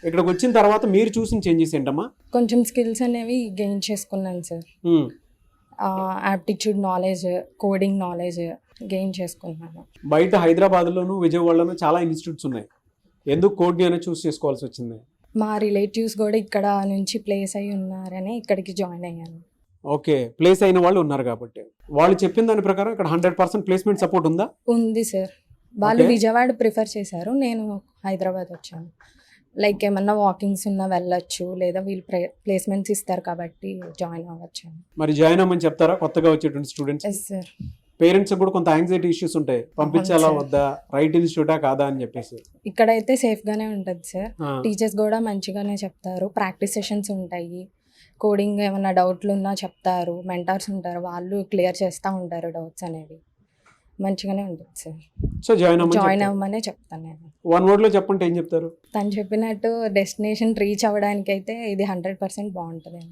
ఇక్కడికి వచ్చిన తర్వాత మీరు చూసిన చేంజెస్ ఏంటమ్మా? కొంచెం స్కిల్స్ అనేవి గెయిన్ చేసుకున్నాను sir. Um. Aptitude knowledge, coding knowledge gain చేసుకున్నాను. బయట హైదరాబాద్లోను విజయవాడలోను చాలా ఇన్స్టిట్యూట్స్ ఉన్నాయి, ఎందుకు కోడ్ని అనేది చూస్ చేసుకోవాల్సి వచ్చింది? మా రిలేటివ్స్ కూడా ఇక్కడ నుంచి ప్లేస్ అయి ఉన్నారని ఇక్కడికి జాయిన్ అయ్యాను. ఓకే, ప్లేస్ అయిన వాళ్ళు ఉన్నారు కాబట్టి. వాళ్ళు చెప్పిన దాని ప్రకారం ఇక్కడ 100% ప్లేస్మెంట్ సపోర్ట్ ఉందా? ఉంది సార్. వాళ్ళు Okay. విజయవాడ ప్రిఫర్ చేశారు, నేను హైదరాబాద్ వచ్చాను. లైక్ ఏమన్నా వాకింగ్స్ ఉన్నా వెళ్ళొచ్చు, లేదా వీళ్ళు ప్లేస్మెంట్స్ ఇస్తారు కాబట్టి జాయిన్ అవ్వచ్చు. మరి జాయిన్ అవ్వమని చెప్తారా కొత్తగా వచ్చేటువంటి స్టూడెంట్స్? Yes sir. పేరెంట్స్ కూడా కొంత యాంగ్జైటీ ఇష్యూస్ ఉంటాయి, పంపించాలా అవును, వద్దా, రైట్ ఇన్స్టిట్యూటా కాదా అని చెప్పేసి. ఇక్కడైతే సేఫ్గానే ఉంటుంది సార్. ఆ, టీచర్స్ కూడా మంచిగానే చెప్తారు, ప్రాక్టీస్ సెషన్స్ ఉంటాయి, కోడింగ్ ఏమైనా డౌట్లు ఉన్నా చెప్తారు, మెంటార్స్ ఉంటారు, వాళ్ళు క్లియర్ చేస్తూ ఉంటారు డౌట్స్ అనేవి. మంచిగానే ఉంటుంది సార్. సో జాయిన్ జాయిన్ అవ్వమని అవ్వమనే చెప్తాను నేను. వన్ వర్డ్ లో చెప్పంటే ఏం చెప్తారు? తను చెప్పినట్టు డెస్టినేషన్ రీచ్ అవ్వడానికి అయితే ఇది 100% బాగుంటుంది.